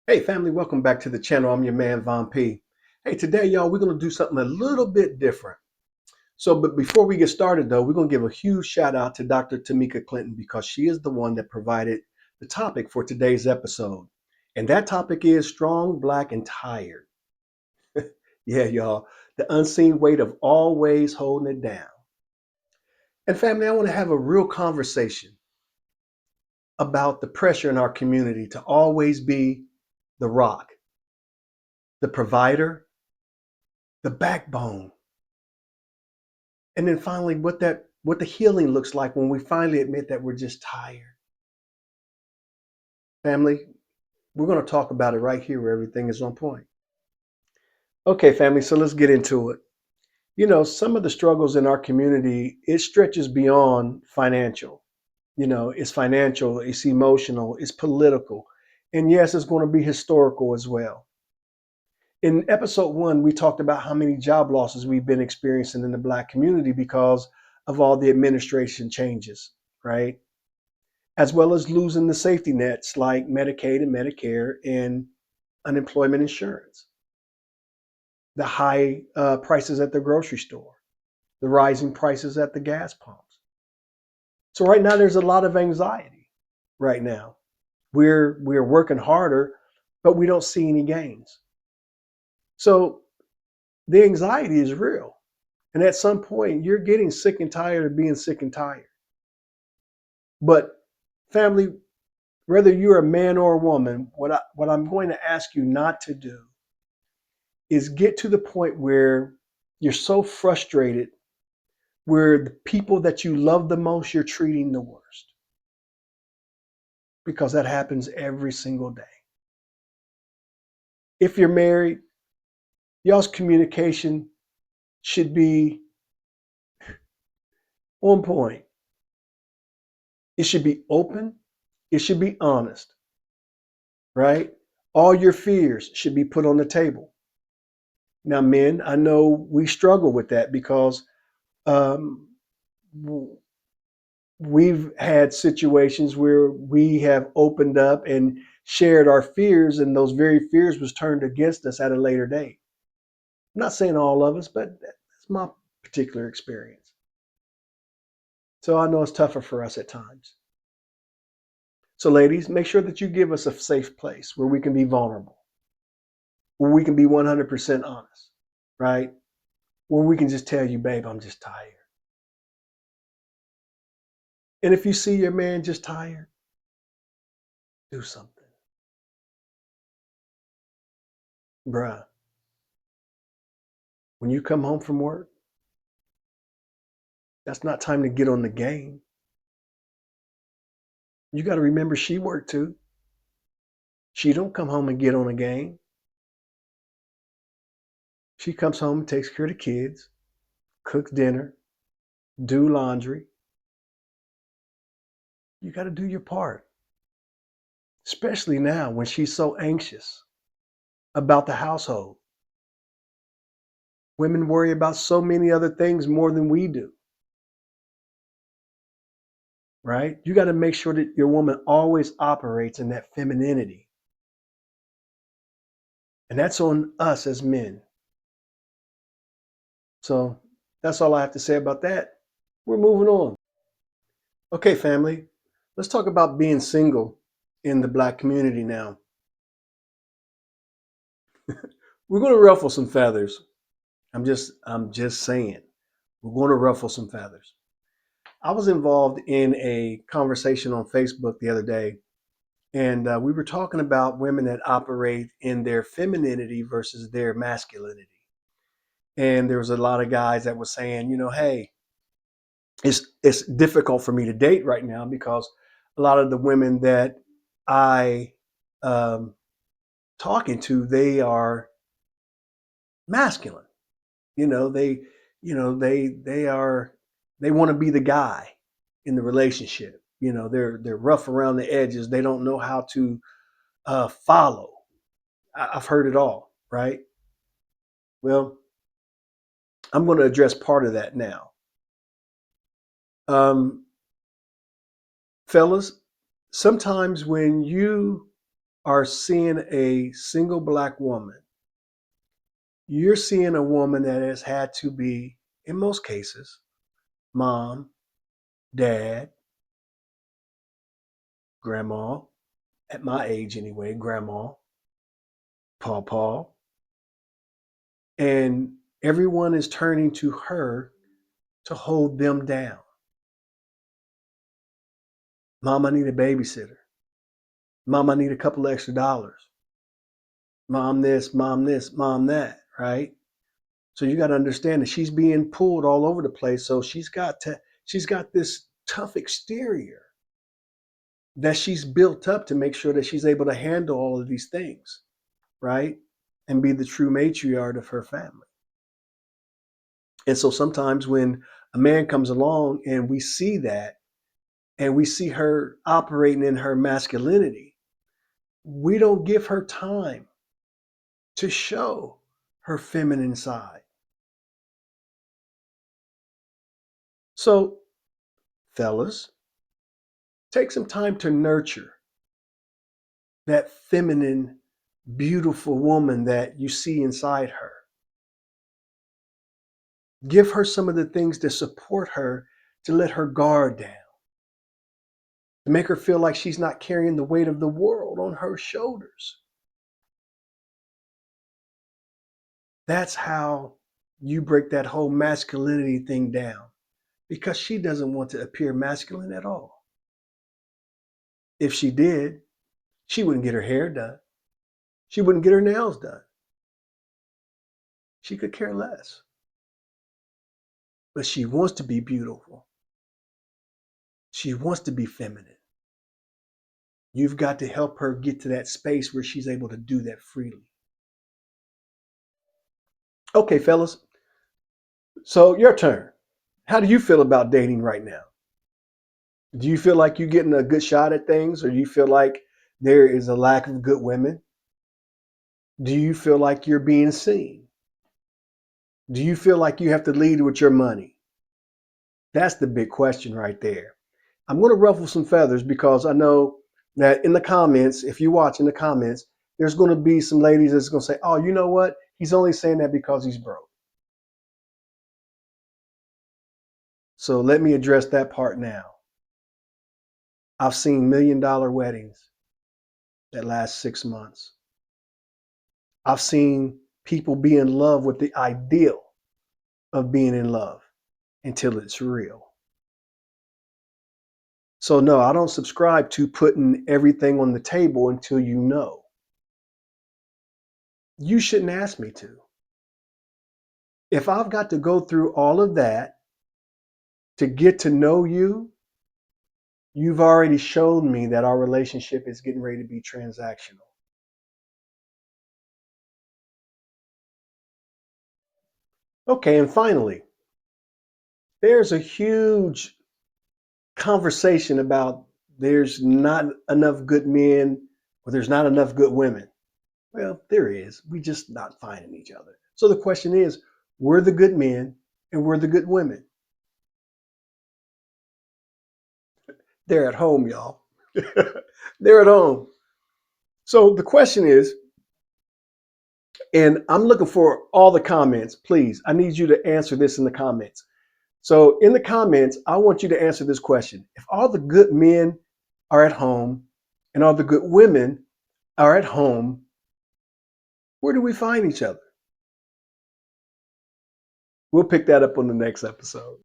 Hey family, welcome back to the channel. I'm your man Von P. Hey, today y'all, we're gonna do something a little bit different. But before we get started though, we're gonna give a huge shout out to Dr. Tamika Clinton because she is the one that provided the topic for today's episode. And that topic is strong, black, and tired. Yeah, y'all, the unseen weight of always holding it down. And family, I want to have a real conversation about the pressure in our community to always be the rock, the provider, the backbone. And then finally, what the healing looks like when we finally admit that we're just tired. Family, we're going to talk about it right here where everything is on point. Okay, family, so let's get into it. You know, some of the struggles in our community, it stretches beyond financial. You know, it's financial, it's emotional, it's political. And yes, it's going to be historical as well. In episode one, we talked about how many job losses we've been experiencing in the Black community because of all the administration changes, right? As well as losing the safety nets like Medicaid and Medicare and unemployment insurance, the high prices at the grocery store, the rising prices at the gas pumps. So right now there's a lot of anxiety right now. We're working harder, but we don't see any gains. So the anxiety is real. And at some point you're getting sick and tired of being sick and tired. But family, whether you're a man or a woman, what I'm going to ask you not to do is get to the point where you're so frustrated where the people that you love the most, you're treating the worst. Because that happens every single day. If you're married, y'all's communication should be on point. It should be open. It should be honest, right? All your fears should be put on the table. Now, men, I know we struggle with that because um, we've had situations where we have opened up and shared our fears, and those very fears was turned against us at a later date. I'm not saying all of us, but that's my particular experience. So I know it's tougher for us at times. So ladies, make sure that you give us a safe place where we can be vulnerable, where we can be 100% honest, right? Where we can just tell you, babe, I'm just tired. And if you see your man just tired, do something. Bruh, when you come home from work, that's not time to get on the game. You got to remember she worked too. She don't come home and get on a game. She comes home and takes care of the kids, cooks dinner, do laundry. You got to do your part, especially now when she's so anxious about the household. Women worry about so many other things more than we do, right? You got to make sure that your woman always operates in that femininity. And that's on us as men. So that's all I have to say about that. We're moving on. Okay, family, let's talk about being single in the Black community now. We're going to ruffle some feathers. I'm just saying, we're going to ruffle some feathers. I was involved in a conversation on Facebook the other day, and we were talking about women that operate in their femininity versus their masculinity. And there was a lot of guys that were saying, you know, hey, it's difficult for me to date right now because a lot of the women that I talking to, they are masculine. You know, they are they want to be the guy in the relationship. You know, they're rough around the edges. They don't know how to follow. I've heard it all, right? Well, I'm going to address part of that now. Um, Fellas, sometimes when you are seeing a single black woman, you're seeing a woman that has had to be, in most cases, mom, dad, grandma, at my age anyway, grandma, pawpaw, and everyone is turning to her to hold them down. Mom, I need a babysitter. Mom, I need a couple extra dollars. Mom this, mom that, right? So you got to understand that she's being pulled all over the place. So she's got this tough exterior that she's built up to make sure that she's able to handle all of these things, right? And be the true matriarch of her family. And so sometimes when a man comes along and we see that and we see her operating in her masculinity, we don't give her time to show her feminine side. So, fellas, take some time to nurture that feminine, beautiful woman that you see inside her. Give her some of the things that support her to let her guard down, to make her feel like she's not carrying the weight of the world on her shoulders. That's how you break that whole masculinity thing down, because she doesn't want to appear masculine at all. If she did, she wouldn't get her hair done. She wouldn't get her nails done. She could care less. But she wants to be beautiful. She wants to be feminine. You've got to help her get to that space where she's able to do that freely. Okay, fellas. So your turn. How do you feel about dating right now? Do you feel like you're getting a good shot at things, or do you feel like there is a lack of good women? Do you feel like you're being seen? Do you feel like you have to lead with your money? That's the big question right there. I'm going to ruffle some feathers because I know that in the comments, if you watch in the comments, there's going to be some ladies that's going to say, oh, you know what? He's only saying that because he's broke. So let me address that part now. I've seen $1 million weddings that last 6 months. I've seen people be in love with the ideal of being in love until it's real. So no, I don't subscribe to putting everything on the table until you know. You shouldn't ask me to. If I've got to go through all of that to get to know you, you've already shown me that our relationship is getting ready to be transactional. Okay, and finally, there's a huge conversation about there's not enough good men or there's not enough good women. Well, there is. We just not finding each other. So the question is, we're the good men and we're the good women. They're at home, y'all. They're at home. So the question is, and I'm looking for all the comments, please. I need you to answer this in the comments. So in the comments, I want you to answer this question. If all the good men are at home and all the good women are at home, where do we find each other? We'll pick that up on the next episode.